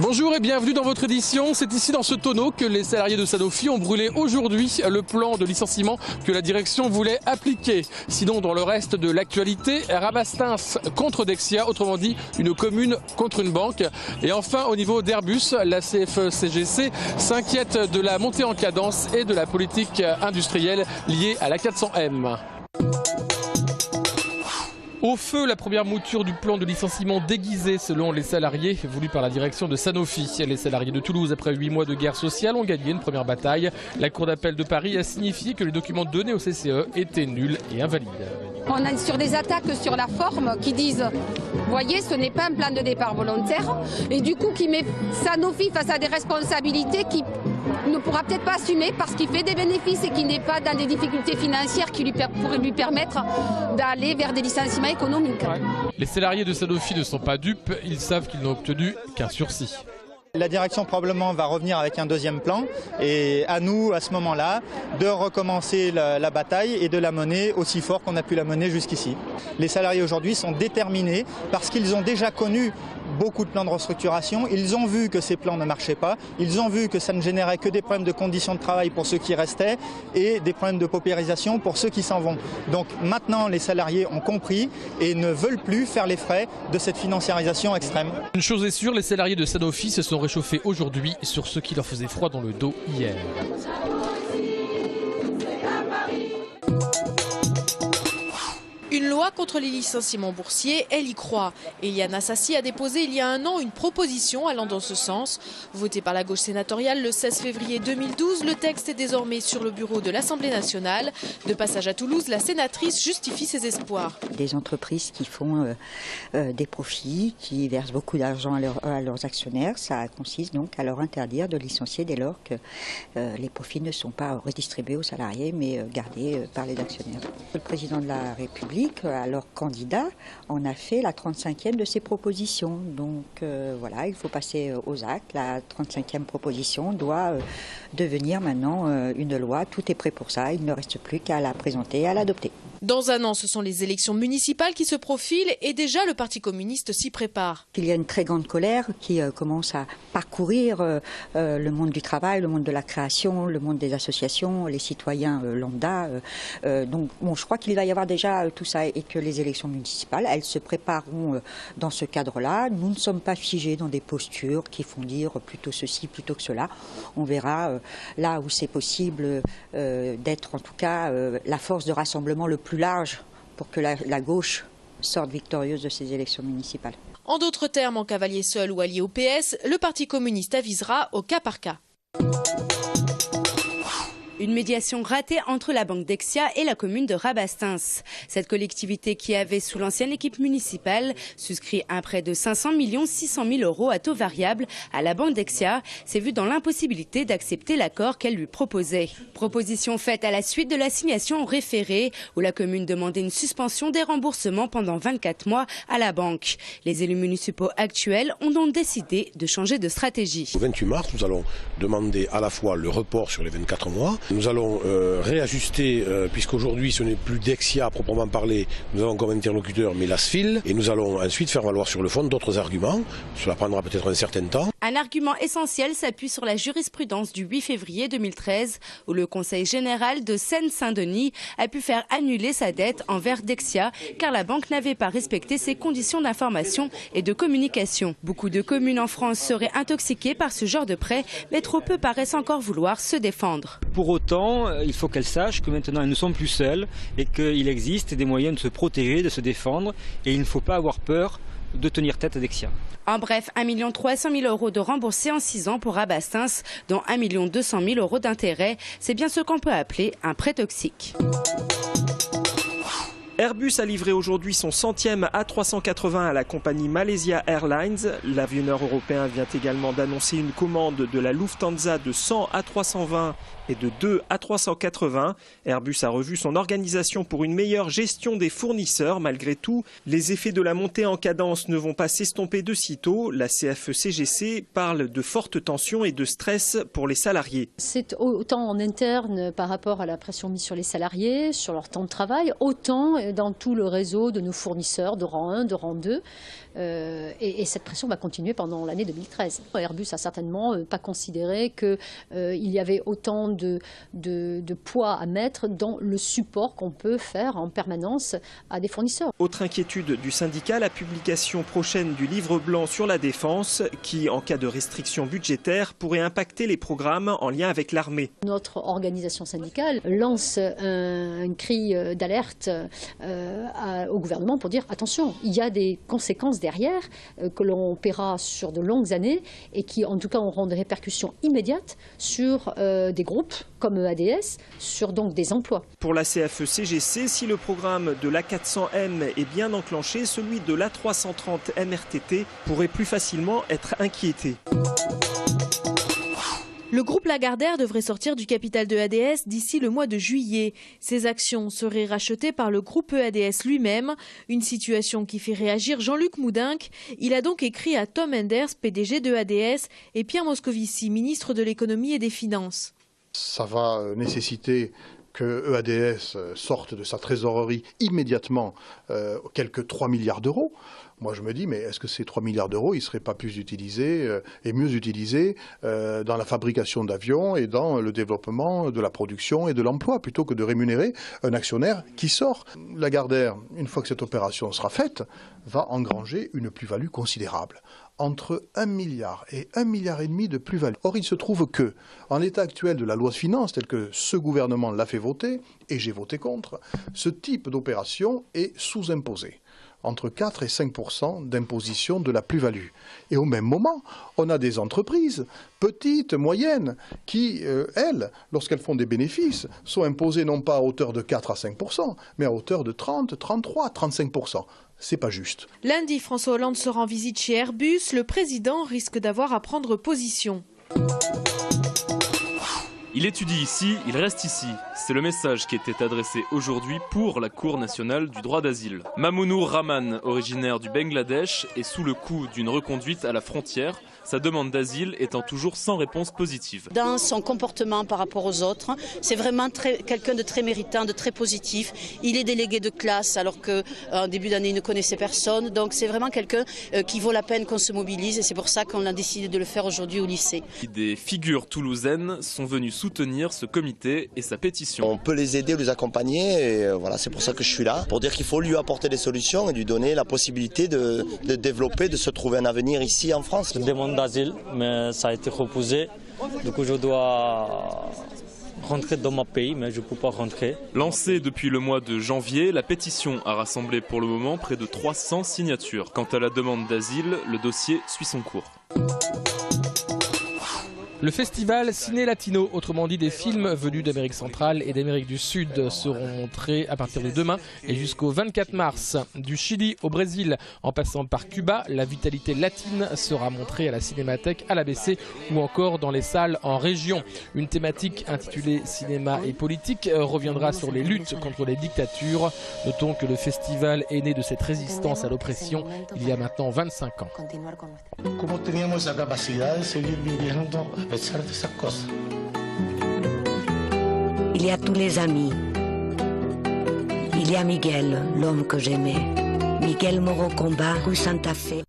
Bonjour et bienvenue dans votre édition. C'est ici dans ce tonneau que les salariés de Sanofi ont brûlé aujourd'hui le plan de licenciement que la direction voulait appliquer. Sinon, dans le reste de l'actualité, Rabastens contre Dexia, autrement dit une commune contre une banque. Et enfin, au niveau d'Airbus, la CFE-CGC s'inquiète de la montée en cadence et de la politique industrielle liée à la 400M. Au feu, la première mouture du plan de licenciement déguisé selon les salariés voulu par la direction de Sanofi. Les salariés de Toulouse, après 8 mois de guerre sociale, ont gagné une première bataille. La Cour d'appel de Paris a signifié que les documents donnés au CCE étaient nuls et invalides. On est sur des attaques sur la forme qui disent, voyez, ce n'est pas un plan de départ volontaire, et du coup qui met Sanofi face à des responsabilités qui ne pourra peut-être pas assumer parce qu'il fait des bénéfices et qu'il n'est pas dans des difficultés financières qui pourraient lui permettre d'aller vers des licenciements économiques. Les salariés de Sanofi ne sont pas dupes, ils savent qu'ils n'ont obtenu qu'un sursis. La direction probablement va revenir avec un deuxième plan et à nous, à ce moment-là, de recommencer la bataille et de la mener aussi fort qu'on a pu la mener jusqu'ici. Les salariés aujourd'hui sont déterminés parce qu'ils ont déjà connu beaucoup de plans de restructuration, ils ont vu que ces plans ne marchaient pas, ils ont vu que ça ne générait que des problèmes de conditions de travail pour ceux qui restaient et des problèmes de paupérisation pour ceux qui s'en vont. Donc maintenant, les salariés ont compris et ne veulent plus faire les frais de cette financiarisation extrême. Une chose est sûre, les salariés de Sanofi se sont réchauffés aujourd'hui sur ce qui leur faisait froid dans le dos hier. Une loi contre les licenciements boursiers, elle y croit. Eliane Assassi a déposé il y a un an une proposition allant dans ce sens. Votée par la gauche sénatoriale le 16 février 2012, le texte est désormais sur le bureau de l'Assemblée nationale. De passage à Toulouse, la sénatrice justifie ses espoirs. Des entreprises qui font des profits, qui versent beaucoup d'argent à leurs actionnaires, ça consiste donc à leur interdire de licencier dès lors que les profits ne sont pas redistribués aux salariés mais gardés par les actionnaires. Le président de la République, alors candidat, en a fait la 35e de ses propositions. Donc voilà, il faut passer aux actes. La 35e proposition doit devenir maintenant une loi. Tout est prêt pour ça. Il ne reste plus qu'à la présenter et à l'adopter. Dans un an, ce sont les élections municipales qui se profilent et déjà le Parti communiste s'y prépare. Il y a une très grande colère qui commence à parcourir le monde du travail, le monde de la création, le monde des associations, les citoyens lambda. Donc bon, je crois qu'il va y avoir déjà tout ça et que les élections municipales, elles se prépareront dans ce cadre-là. Nous ne sommes pas figés dans des postures qui font dire plutôt ceci, plutôt que cela. On verra là où c'est possible d'être en tout cas la force de rassemblement le plus large pour que la gauche sorte victorieuse de ces élections municipales. En d'autres termes, en cavalier seul ou allié au PS, le Parti communiste avisera au cas par cas. Une médiation ratée entre la banque Dexia et la commune de Rabastens. Cette collectivité qui avait, sous l'ancienne équipe municipale, souscrit un prêt de 500 600 000 € à taux variable à la banque Dexia, s'est vue dans l'impossibilité d'accepter l'accord qu'elle lui proposait. Proposition faite à la suite de l'assignation au référé, où la commune demandait une suspension des remboursements pendant 24 mois à la banque. Les élus municipaux actuels ont donc décidé de changer de stratégie. Au 28 mars, nous allons demander à la fois le report sur les 24 mois. Nous allons réajuster, puisqu'aujourd'hui ce n'est plus Dexia à proprement parler, nous avons comme interlocuteur mais la SFIL, et nous allons ensuite faire valoir sur le fond d'autres arguments. Cela prendra peut-être un certain temps. Un argument essentiel s'appuie sur la jurisprudence du 8 février 2013, où le Conseil général de Seine-Saint-Denis a pu faire annuler sa dette envers Dexia, car la banque n'avait pas respecté ses conditions d'information et de communication. Beaucoup de communes en France seraient intoxiquées par ce genre de prêt, mais trop peu paraissent encore vouloir se défendre. Pour autant, il faut qu'elles sachent que maintenant elles ne sont plus seules et qu'il existe des moyens de se protéger, de se défendre, et il ne faut pas avoir peur de tenir tête à Dexia. En bref, 1 300 000 € de remboursés en 6 ans pour Rabastens, dont 1 200 000 € d'intérêt. C'est bien ce qu'on peut appeler un prêt toxique. Airbus a livré aujourd'hui son 100e A380 à la compagnie Malaysia Airlines. L'avionneur européen vient également d'annoncer une commande de la Lufthansa de 100 A320 est de 2 à 380. Airbus a revu son organisation pour une meilleure gestion des fournisseurs. Malgré tout, les effets de la montée en cadence ne vont pas s'estomper de sitôt. La CFE-CGC parle de fortes tensions et de stress pour les salariés. C'est autant en interne par rapport à la pression mise sur les salariés, sur leur temps de travail, autant dans tout le réseau de nos fournisseurs de rang 1, de rang 2. Et cette pression va continuer pendant l'année 2013. Airbus a certainement pas considéré qu'il y avait autant de poids à mettre dans le support qu'on peut faire en permanence à des fournisseurs. Autre inquiétude du syndicat, la publication prochaine du livre blanc sur la défense qui, en cas de restrictions budgétaires, pourrait impacter les programmes en lien avec l'armée. Notre organisation syndicale lance un cri d'alerte au gouvernement pour dire attention, il y a des conséquences derrière que l'on paiera sur de longues années et qui en tout cas auront des répercussions immédiates sur des groupes comme EADS, sur donc des emplois. Pour la CFE-CGC, si le programme de l'A400M est bien enclenché, celui de l'A330 MRTT pourrait plus facilement être inquiété. Le groupe Lagardère devrait sortir du capital de EADS d'ici le mois de juillet. Ses actions seraient rachetées par le groupe EADS lui-même, une situation qui fait réagir Jean-Luc Moudinque. Il a donc écrit à Tom Enders, PDG de EADS, et Pierre Moscovici, ministre de l'économie et des finances. Ça va nécessiter que EADS sorte de sa trésorerie immédiatement quelques 3 milliards d'euros. Moi, je me dis, mais est-ce que ces 3 milliards d'euros, ils ne seraient pas plus utilisés et mieux utilisés dans la fabrication d'avions et dans le développement de la production et de l'emploi, plutôt que de rémunérer un actionnaire qui sort. Lagardère, une fois que cette opération sera faite, va engranger une plus-value considérable. Entre 1 milliard et 1,5 milliard de plus-value. Or, il se trouve que, en l'état actuel de la loi de finances, telle que ce gouvernement l'a fait voter, et j'ai voté contre, ce type d'opération est sous-imposé. Entre 4 et 5% d'imposition de la plus-value. Et au même moment, on a des entreprises, petites, moyennes, qui, elles, lorsqu'elles font des bénéfices, sont imposées non pas à hauteur de 4 à 5%, mais à hauteur de 30, 33, 35%. C'est pas juste. Lundi, François Hollande se rend visite chez Airbus. Le président risque d'avoir à prendre position. Il étudie ici, il reste ici. C'est le message qui était adressé aujourd'hui pour la Cour nationale du droit d'asile. Mamounour Rahman, originaire du Bangladesh, est sous le coup d'une reconduite à la frontière, sa demande d'asile étant toujours sans réponse positive. Dans son comportement par rapport aux autres, c'est vraiment quelqu'un de très méritant, de très positif. Il est délégué de classe alors qu'en début d'année il ne connaissait personne. Donc c'est vraiment quelqu'un qui vaut la peine qu'on se mobilise et c'est pour ça qu'on a décidé de le faire aujourd'hui au lycée. Des figures toulousaines sont venues soutenir ce comité et sa pétition. On peut les aider, les accompagner et voilà, c'est pour ça que je suis là, pour dire qu'il faut lui apporter des solutions et lui donner la possibilité de développer, de se trouver un avenir ici en France. Je demande d'asile, mais ça a été refusé. Du coup, je dois rentrer dans mon pays, mais je ne peux pas rentrer. Lancée depuis le mois de janvier, la pétition a rassemblé pour le moment près de 300 signatures. Quant à la demande d'asile, le dossier suit son cours. Le festival Ciné Latino, autrement dit des films venus d'Amérique centrale et d'Amérique du Sud, seront montrés à partir de demain et jusqu'au 24 mars. Du Chili au Brésil, en passant par Cuba, la vitalité latine sera montrée à la Cinémathèque, à l'ABC ou encore dans les salles en région. Une thématique intitulée Cinéma et politique reviendra sur les luttes contre les dictatures. Notons que le festival est né de cette résistance à l'oppression il y a maintenant 25 ans. ¿Cómo teníamos la capacidad de seguir viviendo a pesar de esas cosas? Il y a tous les amis. Il y a Miguel, l'homme que j'aimais. Miguel Moro Combat, rue Santa Fe.